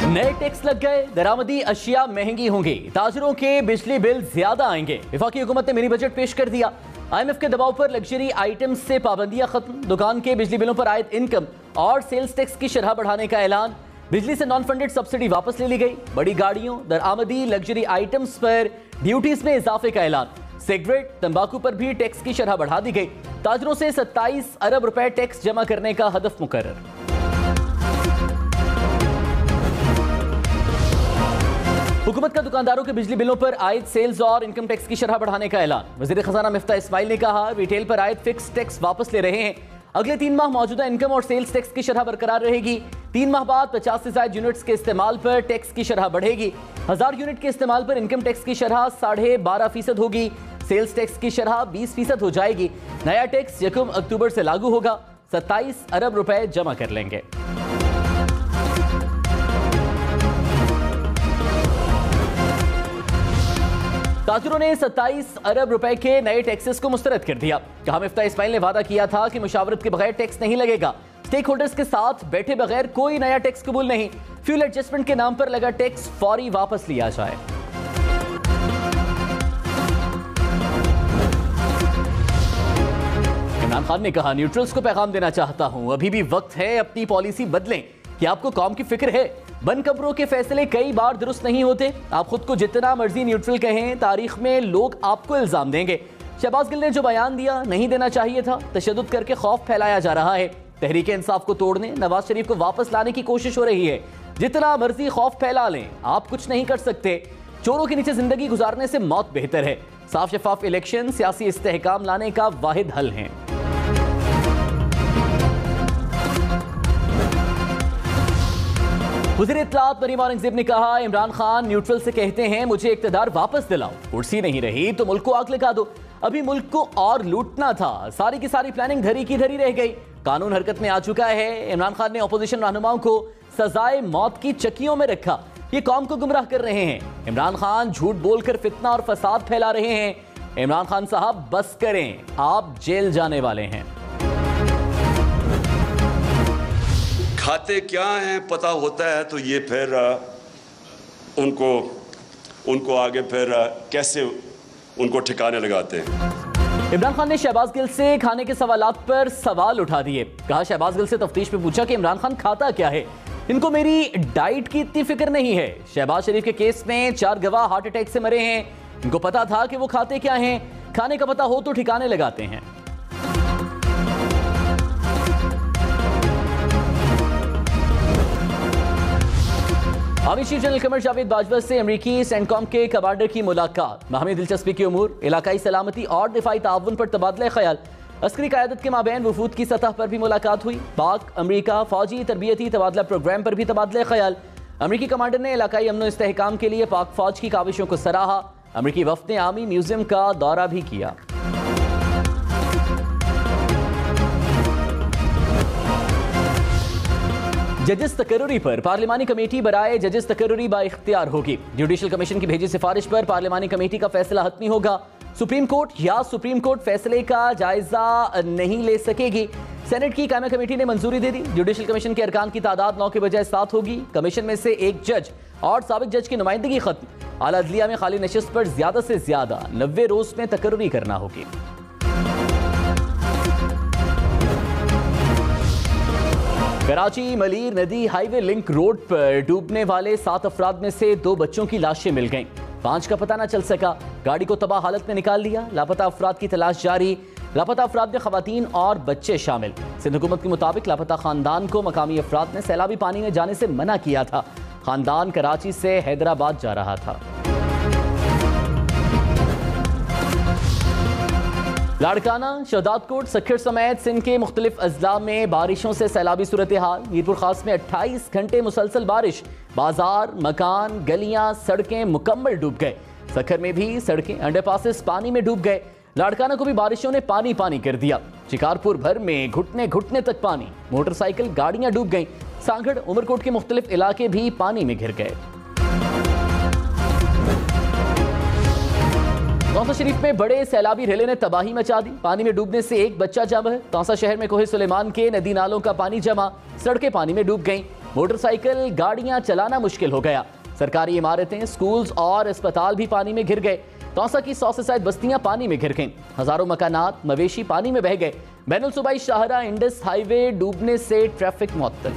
नए टैक्स लग गए, दरामदी अशिया महंगी होंगी, ताजरों के बिजली बिल ज्यादा आएंगे। वफाकी हुकूमत ने मिनी बजट पेश कर दिया। IMF के दबाव पर लग्जरी आइटम्स से पाबंदियां खत्म, दुकान के बिजली बिलों पर आयद इनकम और सेल्स टैक्स की शरह बढ़ाने का ऐलान। बिजली से नॉन फंडेड सब्सिडी वापस ले ली गई। बड़ी गाड़ियों, दरामदी लग्जरी आइटम्स पर ड्यूटीज में इजाफे का ऐलान। सिगरेट, तंबाकू पर भी टैक्स की शरह बढ़ा दी गई। ताजरों से 27 अरब रुपए टैक्स जमा करने का हदफ मुकर्रर। हुकूमत का दुकानदारों के बिजली बिलों पर आयद सेल्स और इनकम टैक्स की शरह बढ़ाने का ऐलान। वज़ीर खजाना मिफ्ताह इस्माइल ने कहा, रिटेल पर आयद फिक्स टैक्स वापस ले रहे हैं। अगले 3 माह मौजूदा इनकम और सेल्स टैक्स की शरह बरकरार रहेगी। 3 माह बाद 50 से ज्यादा यूनिट्स के इस्तेमाल पर टैक्स की शरह बढ़ेगी। 1000 यूनिट के इस्तेमाल पर इनकम टैक्स की शरह 12.5% होगी। सेल्स टैक्स की शरह 20% हो जाएगी। नया टैक्स 1 अक्टूबर से लागू होगा। 27 अरब रुपए जमा कर लेंगे। ताजरों ने 27 अरब रुपए के नए टैक्सेस को मुस्तरद कर दिया। कहा, मिफ्ताह इस्माइल ने वादा किया था कि मुशावरत के बगैर टैक्स नहीं लगेगा। स्टेक होल्डर्स के साथ बैठे बगैर कोई नया टैक्स कबूल नहीं। फ्यूल एडजस्टमेंट के नाम पर लगा टैक्स फौरी वापस लिया जाए। इमरान खान ने कहा, न्यूट्रल्स को पैगाम देना चाहता हूं, अभी भी वक्त है, अपनी पॉलिसी बदलें। कि आपको कौम की फिक्र है। बन कब्रों के फैसले कई बार दुरुस्त नहीं होते। आप खुद को जितना मर्जी न्यूट्रल कहें, तारीख में लोग आपको इल्जाम देंगे। शहबाज गिल ने जो बयान दिया, नहीं देना चाहिए था। तशद्दुद करके खौफ फैलाया जा रहा है। तहरीक इंसाफ को तोड़ने, नवाज शरीफ को वापस लाने की कोशिश हो रही है। जितना मर्जी खौफ फैला लें, आप कुछ नहीं कर सकते। चोरों के नीचे जिंदगी गुजारने से मौत बेहतर है। साफ शफाफ इलेक्शन सियासी इस्तेहकाम लाने का वाहिद हल है। वज़ीर इत्तलात मरीम औरंगज़ेब ने कहा, इमरान खान न्यूट्रल से कहते हैं, मुझे इक़्तिदार वापस दिलाओ। कुर्सी नहीं रही तो मुल्क को आग लगा दो। अभी मुल्क को और लूटना था। सारी की सारी प्लानिंग धरी की धरी रह गई। कानून हरकत में आ चुका है। इमरान खान ने अपोजिशन रहनुमाओं को सजाए मौत की चक्कियों में रखा। ये कौम को गुमराह कर रहे हैं। इमरान खान झूठ बोलकर फितना और फसाद फैला रहे हैं। इमरान खान साहब बस करें, आप जेल जाने वाले हैं। खाते क्या हैं पता होता है तो ये फिर उनको आगे फिर कैसे उनको ठिकाने लगाते हैं। इमरान खान ने शहबाज गिल से खाने के सवालात पर सवाल उठा दिए। कहा, शहबाज गिल से तफ्तीश में पूछा कि इमरान खान खाता क्या है। इनको मेरी डाइट की इतनी फिक्र नहीं है। शहबाज शरीफ के केस में 4 गवाह हार्ट अटैक से मरे हैं। इनको पता था कि वो खाते क्या हैं। खाने का पता हो तो ठिकाने लगाते हैं। Army chief general Qamar Javed Bajwa से अमरीकी सेंटकॉम के कमांडर की मुलाकात। बाहमी दिलचस्पी के उमूर, इलाकाई सलामती और दिफाई ताउन पर तबादला ख्याल। अस्करी क़यादत के माबैन वफूद की सतह पर भी मुलाकात हुई। पाक अमरीका फौजी तरबियती तबादला प्रोग्राम पर भी तबादला ख्याल। अमरीकी कमांडर ने इलाकाई अमन इस्तेहकाम के लिए पाक फौज की काविशों को सराहा। अमरीकी वफ्द ने आर्मी म्यूजियम का दौरा भी किया। जजेस तकर्रुरी पर पार्लिमानी कमेटी बराए जजेस तकर्रुरी बाइख्तियार होगी। जुडिशल कमीशन की भेजी सिफारिश पर पार्लिमानी कमेटी का फैसला हतमी होगा। सुप्रीम कोर्ट फैसले का जायजा नहीं ले सकेगी। सेनेट की कायमा कमेटी ने मंजूरी दे दी। जुडिशल कमीशन के अरकान की तादाद 9 के बजाय 7 होगी। कमीशन में से 1 जज और साबिक जज की नुमाइंदगी खत्म। आला अदलिया में खाली नशिस्त पर ज्यादा से ज्यादा 90 रोज में तकर्रुरी करना होगी। कराची मलीर नदी हाईवे लिंक रोड पर डूबने वाले 7 अफराद में से 2 बच्चों की लाशें मिल गईं। 5 का पता न चल सका। गाड़ी को तबाह हालत में निकाल लिया। लापता अफराद की तलाश जारी। लापता अफराद में खवातीन और बच्चे शामिल। सिंध हुकूमत के मुताबिक लापता खानदान को मकामी अफराद ने सैलाबी पानी में जाने से मना किया था। खानदान कराची से हैदराबाद जा रहा था। लाड़काना, शहदादकोट, सखर समेत सिंध के मुख्तलिफ अजला में बारिशों से सैलाबी सूरत हाल। मीरपुर खास में 28 घंटे मुसलसल बारिश। बाजार, मकान, गलियां, सड़कें मुकम्मल डूब गए। सखर में भी सड़कें, अंडरपासेस पानी में डूब गए। लाड़काना को भी बारिशों ने पानी पानी कर दिया। शिकारपुर भर में घुटने घुटने तक पानी। मोटरसाइकिल, गाड़ियां डूब गईं। सांगड़, उमरकोट के मुख्तलिफ इलाके भी पानी में घिर गए। तौसा शरीफ में बड़े सैलाबी रेले ने तबाही मचा दी। पानी में डूबने से 1 बच्चा जमा है। तौसा शहर में कोहे सुलेमान के नदी नालों का पानी जमा, सड़कें पानी में डूब गईं। मोटरसाइकिल गाड़ियां चलाना मुश्किल हो गया। सरकारी इमारतें, स्कूल्स और अस्पताल भी पानी में घिर गए। तौसा की 100 से ज्यादा बस्तियां पानी में घिर गईं। हजारों मकानात, मवेशी पानी में बह गए। बैनुल सूबाई शाहरा इंडस हाईवे डूबने से ट्रैफिक मुअत्तल।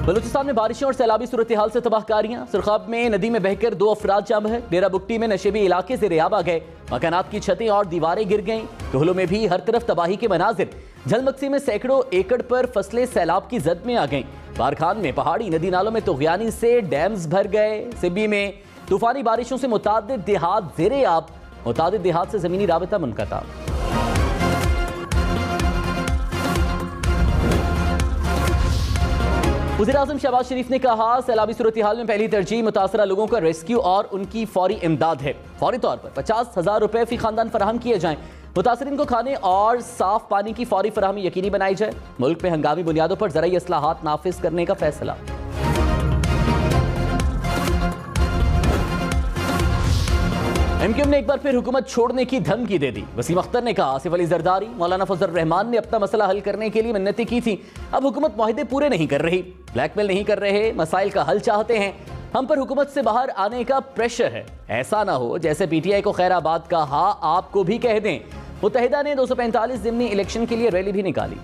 बलूचिस्तान में बारिशों और सैलाबी सूरत हाल से तबाहकारियां। सुरखाब में नदी में बहकर 2 अफराद जाम है। डेरा बुगटी में नशेबी इलाके से रेयाब आ गए। मकानात की छतें और दीवारें गिर गईं। कोहलों में भी हर तरफ तबाही के मनाजिर। झलमक्सी में सैकड़ों एकड़ पर फसलें सैलाब की जद में आ गईं। बारखान में पहाड़ी नदी नालों में तुगयानी से डैम्स भर गए। सिब्बी में तूफानी बारिशों से मुतादिद देहात ज़ेरे आब। मुतादिद देहात से जमीनी राबता मुनक़ता। वज़ीर-ए-आज़म शहबाज शरीफ ने कहा, सैलाबी सूरत हाल में पहली तरजीह मुतासरा लोगों का रेस्क्यू और उनकी फौरी इमदाद है। फौरी तौर पर 50,000 रुपए फी खानदान फराहम किए जाएं। मुतासरीन को खाने और साफ पानी की फौरी फराहमी यकीनी बनाई जाए। मुल्क में हंगामी बुनियादों पर ज़राई इस्लाहात नाफिज करने का फैसला। एमक्यूएम ने एक बार फिर हुकूमत छोड़ने की धमकी दे दी। वसीम अख्तर ने कहा, आसिफ अली जरदारी, मौलाना फजल रहमान ने अपना मसला हल करने के लिए मिन्नतें की थी, अब हुकूमत मुआहदे पूरे नहीं कर रही, ब्लैकमेल नहीं कर रहे, मसाइल का हल चाहते हैं। हम पर हुकूमत से बाहर आने का प्रेशर है। ऐसा ना हो जैसे पीटीआई को खैराबाद का हाँ आपको भी कह दें। मुत्तहिदा ने 245 ज़िमनी इलेक्शन के लिए रैली भी निकाली।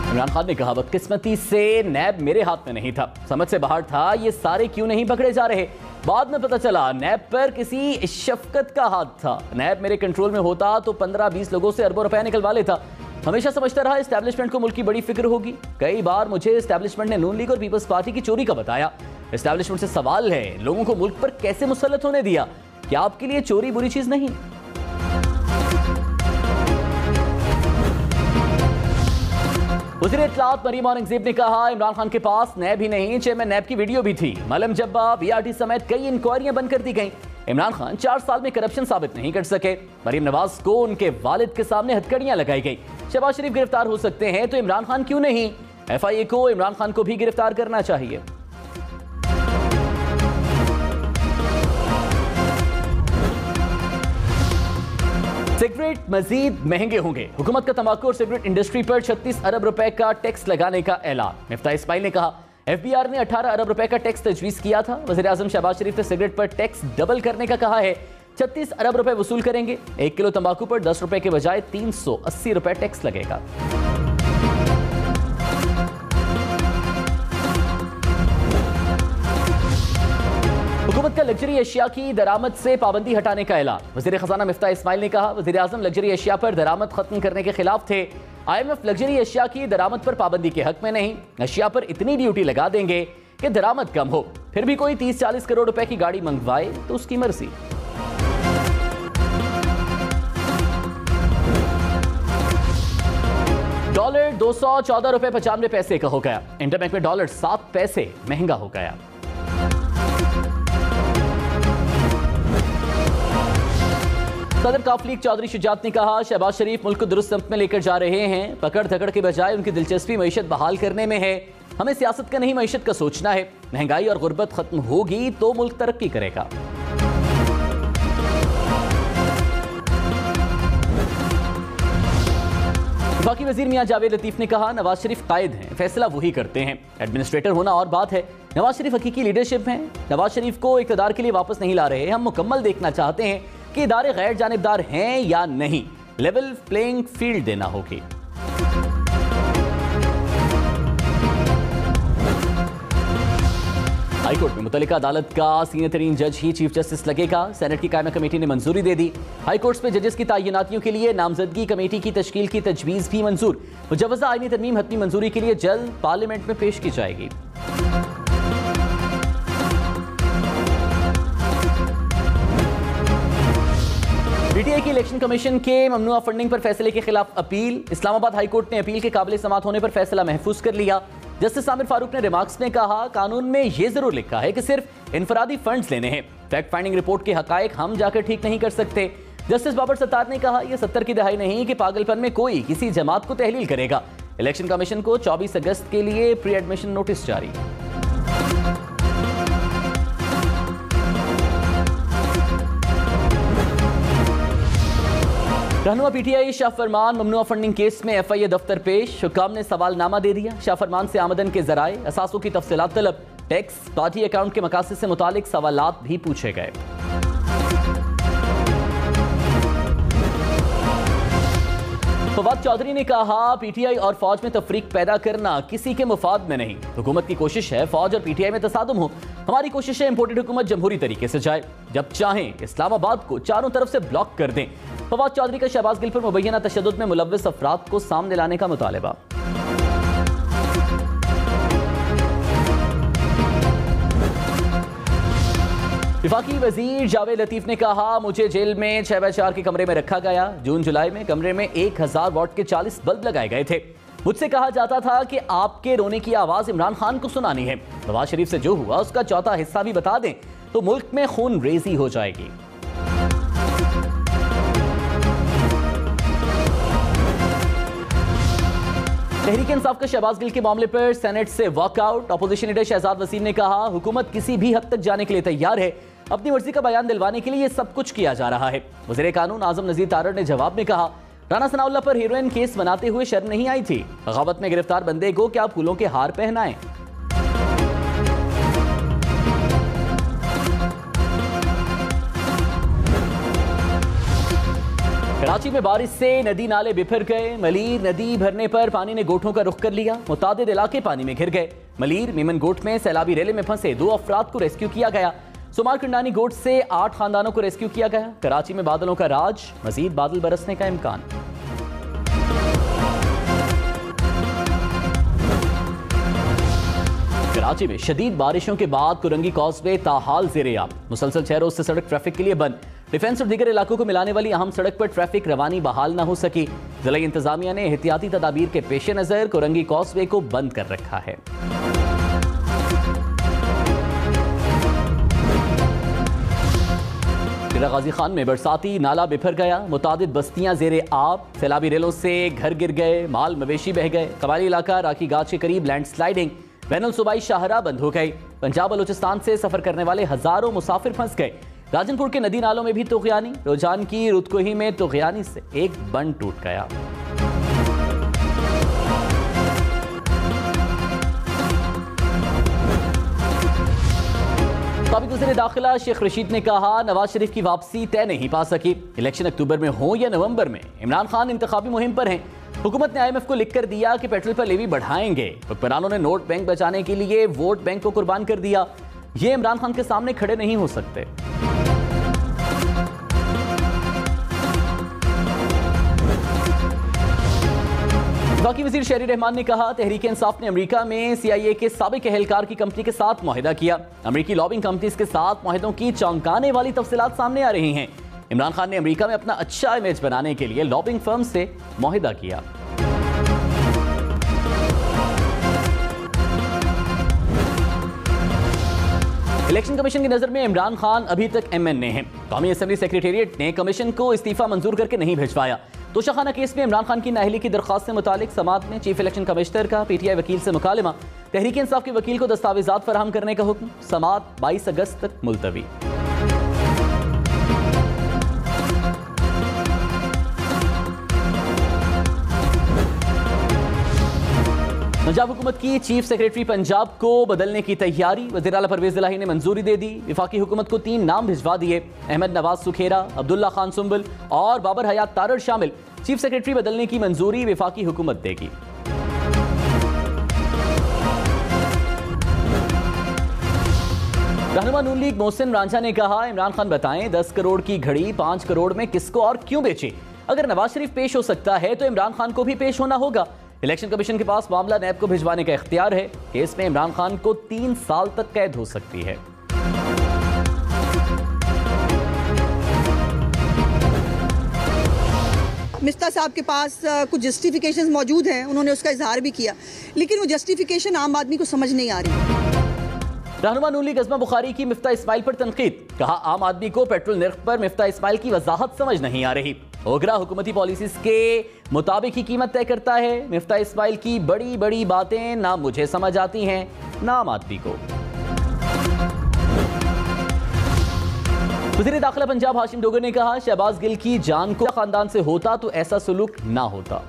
इमरान खान ने कहा, बदकिस्मती से नैब मेरे हाथ में नहीं था, समझ से बाहर था, ये सारे क्यों नहीं पकड़े जा रहे। बाद में पता चला नैब पर किसी शफकत का हाथ था। नैब मेरे कंट्रोल में होता तो 15-20 लोगों से अरबों रुपए निकलवा लेता। हमेशा समझता रहा एस्टैब्लिशमेंट को मुल्क की बड़ी फिक्र होगी। कई बार मुझे एस्टैब्लिशमेंट ने नून लीग और पीपल्स पार्टी की चोरी का बताया। एस्टैब्लिशमेंट से सवाल है, लोगों को मुल्क पर कैसे मुसल्लत होने दिया? क्या आपके लिए चोरी बुरी चीज नहीं? वज़ीर इत्तलाआत मरीम औरंगज़ेब ने कहा, इमरान खान के पास नैब ही नहीं, चेयरमैन नैब की वीडियो भी थी। मलम जब्बा, बीआरटी समेत कई इंक्वायरियां बंद कर दी गईं। इमरान खान 4 साल में करप्शन साबित नहीं कर सके। मरीम नवाज को उनके वालिद के सामने हथकड़ियां लगाई गई। शहबाज शरीफ गिरफ्तार हो सकते हैं तो इमरान खान क्यों नहीं? FIA को इमरान खान को भी गिरफ्तार करना चाहिए। सिगरेट मजीद महंगे होंगे। हुकूमत का तंबाकू और सिगरेट इंडस्ट्री पर 36 अरब रुपए का टैक्स लगाने का ऐलान। मिफ्ताह इस्माइल ने कहा, FBR ने 18 अरब रुपए का टैक्स तजवीज़ किया था। वज़ीर-ए-आज़म शहबाज शरीफ ने सिगरेट पर टैक्स डबल करने का कहा है। 36 अरब रुपए वसूल करेंगे। 1 किलो तंबाकू पर 10 रुपए के बजाय 380 रुपए टैक्स लगेगा। हुकूमत का लग्जरी अशिया की दरामद से पाबंदी हटाने का ऐलान। वज़ीर खजाना मिफ्ताह इस्माइल ने कहा, वज़ीर-ए-आज़म लग्जरी अशिया पर दरामद खत्म करने के खिलाफ थे। IMF लग्जरी अशिया की दरामद पर पाबंदी के हक में नहीं। अशिया पर इतनी ड्यूटी लगा देंगे कि दरामद कम हो। फिर भी कोई 30-40 करोड़ रुपए की गाड़ी मंगवाए तो उसकी मर्जी। डॉलर 214 रुपए 95 पैसे का हो गया। इंटरबैंक में डॉलर 7 पैसे महंगा हो गया। सदर काफ लीग चौधरी शुजात ने कहा, शहबाज शरीफ मुल्क को दुरुस्त समत में लेकर जा रहे हैं। पकड़ धकड़ के बजाय उनकी दिलचस्पी मईशत बहाल करने में है। हमें सियासत का नहीं मईशत का सोचना है। महंगाई और गुर्बत खत्म होगी तो मुल्क तरक्की करेगा। वफाकी वजीर मियां जावेद लतीफ ने कहा, नवाज शरीफ कायद हैं, फैसला वही करते हैं। एडमिनिस्ट्रेटर होना और बात है। नवाज शरीफ हकीकी लीडरशिप हैं। नवाज शरीफ को इक़्तिदार के लिए वापस नहीं ला रहे। हम मुकम्मल देखना चाहते हैं कि इदारे गैर जानिबदार हैं या नहीं। लेवल प्लेइंग फील्ड देना होगी। हाईकोर्ट में मुतल्लिका अदालत का सीनियर तरीन जज ही चीफ जस्टिस लगेगा। सेनेट की कायमा कमेटी ने मंजूरी दे दी। हाईकोर्ट्स में जजेस की तैनातियों के लिए नामजदगी कमेटी की तश्कील की तजवीज़ भी मंजूर। मुजव्वज़ा आईनी तरमीम हतमी मंजूरी के लिए जल्द पार्लियामेंट में पेश की जाएगी। पीटीआई की इलेक्शन कमीशन के ममनुआ फंडिंग पर फैसले के खिलाफ अपील। इस्लामाबाद हाईकोर्ट ने अपील के काबिल समाअत होने पर फैसला महफूज कर लिया। जस्टिस आमिर फारूक ने रिमार्क्स में कहा, कानून में यह जरूर लिखा है कि सिर्फ इनफरादी फंड्स लेने हैं। फैक्ट फाइंडिंग रिपोर्ट के हकायक हम जाकर ठीक नहीं कर सकते। जस्टिस बाबर सत्तार ने कहा, यह 70 की दहाई नहीं कि पागलपन में कोई किसी जमात को तहलील करेगा। इलेक्शन कमीशन को 24 अगस्त के लिए प्री एडमिशन नोटिस जारी। रहनुमा पीटीआई शाह फरमान ममनुआ फंडिंग केस में एफआईए दफ्तर पेश। हुक्काम ने सवालनामा दे दिया। शाह फरमान से आमदन के जराए, असासों की तफसीलात तलब, टैक्स, पार्टी अकाउंट के मकासद से मुतालिक सवालात भी पूछे गए। फवाद चौधरी ने कहा, पीटीआई और फौज में तफरीक पैदा करना किसी के मुफाद में नहीं। हुकूमत की कोशिश है फौज और पीटीआई में तसादुम हो। हमारी कोशिश है इंपोर्टेड हुकूमत जमहूरी तरीके से जाए। जब चाहें इस्लामाबाद को चारों तरफ से ब्लॉक कर दें। फवाद चौधरी का शहबाज गिल पर मुबैना तशद्दुद में मुलव्विस अफराद को सामने लाने का मुतालबा। वफाकी वजीर जावेद लतीफ ने कहा, मुझे जेल में 6x4 के कमरे में रखा गया। जून जुलाई में कमरे में 1000 वाट के 40 बल्ब लगाए गए थे। मुझसे कहा जाता था कि आपके रोने की आवाज इमरान खान को सुनानी है। नवाज शरीफ से जो हुआ उसका चौथा हिस्सा भी बता दें तो मुल्क में खून रेजी हो जाएगी। तहरीक इंसाफ का शहबाज गिल के मामले पर सेनेट से walkout. Opposition leader Shahzad Waseem ने कहा, हुकूमत किसी भी हद तक जाने के लिए तैयार है। अपनी मर्जी का बयान दिलवाने के लिए ये सब कुछ किया जा रहा है। वज़ीर कानून आजम नज़ीर तारड़ ने जवाब में कहा, राना सनाउल्लाह पर हीरोइन केस बनाते हुए शर्म नहीं आई थी। बगावत में गिरफ्तार बंदे को क्या फूलों के हार पहनाएं। कराची में बारिश से नदी नाले बिफर गए। मलीर नदी भरने पर पानी ने गोठों का रुख कर लिया। मुतादिद इलाके पानी में घिर गए। मलीर मीमन गोट में सैलाबी रेले में फंसे 2 अफराद को रेस्क्यू किया गया। सुमार किंडानी गोट से 8 खानदानों को रेस्क्यू किया गया। कराची में बादलों का राज, मजीद बादल बरसने का इम्कान। कराची में शदीद बारिशों के बाद कुरंगी कॉजवे ताहाल ज़ेरे-आब। मुसलसल 6 रोज से सड़क ट्रैफिक के लिए बंद। डिफेंस और दीगर इलाकों को मिलाने वाली अहम सड़क पर ट्रैफिक रवानी बहाल न हो सकी। जिला इंतजामिया ने एहतियाती तदाबीर के पेश नजर कुरंगी कॉजवे को बंद कर रखा है। गाजी खान में बरसाती नाला बिफर गया। मुतादिद बस्तियां जेरे आब। सैलाबी रेलों से घर गिर गए, माल मवेशी बह गए। कबाली इलाका राखी गाज के करीब लैंडस्लाइडिंग। बैनुल सूबाई शाहराह बंद हो गई। पंजाब बलूचिस्तान से सफर करने वाले हजारों मुसाफिर फंस गए। राजनपुर के नदी नालों में भी तुगयानी। रोजान की रुदकोही में तुगयानी से एक बंद टूट गया। साबिक वज़ीर दाखिला शेख रशीद ने कहा, नवाज शरीफ की वापसी तय नहीं पा सकी। इलेक्शन अक्टूबर में हो या नवंबर में, इमरान खान इंतखाबी मुहिम पर हैं। हुकूमत ने IMF को लिखकर दिया कि पेट्रोल पर लेवी बढ़ाएंगे। हुक्मरानों ने नोट बैंक बचाने के लिए वोट बैंक को कुर्बान कर दिया। ये इमरान खान के सामने खड़े नहीं हो सकते। बाकी वजीर शहरी रहमान ने कहा, तहरीक इंसाफ ने अमेरिका में CIA के साबिक एहलकार की कंपनी के साथ मुआहिदा किया। अमेरिकी लॉबिंग कंपनीज के साथ मुआहिदों की चौंकाने वाली तफसीलात सामने आ रही हैं। इमरान खान ने अमेरिका में अपना अच्छा इमेज बनाने के लिए लॉबिंग फर्म से मुआहिदा किया। इलेक्शन कमीशन की नजर में इमरान खान अभी तक MNA हैं। कौमी असेंबली सेक्रेटेरिएट ने कमीशन को इस्तीफा मंजूर करके नहीं भिजवाया। तोशाखाना केस में इमरान खान की नाअहली की दरख्वास्त से मुतालिक समाअत में चीफ इलेक्शन कमिश्नर का PTI वकील से मुकालमा। तहरीक इंसाफ के वकील को दस्तावेजात फराहम करने का हुक्म। समाअत 22 अगस्त तक मुलतवी। पंजाब हुकूमत की चीफ सेक्रेटरी पंजाब को बदलने की तैयारी। वज़ीर आला परवेज इलाही ने मंजूरी दे दी। वफाकी हुकूमत को 3 नाम भिजवा दिए। अहमद नवाज सुखेरा, अब्दुल्ला खान सुंबुल और बाबर हयात तारड़ शामिल। चीफ सेक्रेटरी बदलने की मंजूरी वफाकी हुकूमत देगी। रहनुमा नून लीग मोहसिन रांझा ने कहा, इमरान खान बताएं 10 करोड़ की घड़ी 5 करोड़ में किसको और क्यों बेचे। अगर नवाज शरीफ पेश हो सकता है तो इमरान खान को भी पेश होना होगा। इलेक्शन कमीशन के पास मामला नैब को भिजवाने का इख्तियार है। केस में इमरान खान को 3 साल तक कैद हो सकती है। मिफ्ता साहब के पास कुछ जस्टिफिकेशंस मौजूद हैं, उन्होंने उसका इजहार भी किया, लेकिन वो जस्टिफिकेशन आम आदमी को समझ नहीं आ रही। रहनुमा नून लीग अज़मा बुखारी की मिफ्ता इस्माइल पर तनकीद। कहा, आम आदमी को पेट्रोल निर्ख पर मिफ्ता इस्माइल की वजाहत समझ नहीं आ रही। ओगरा हुकूमती पॉलिसीज के मुताबिक ही कीमत तय करता है। मिफ्ता इस्माइल की बड़ी बड़ी बातें ना मुझे समझ आती हैं ना आम आदमी को। वज़ीर दाखिला पंजाब हाशिम डोगर ने कहा, शहबाज गिल की जान को खानदान से होता तो ऐसा सुलूक ना होता।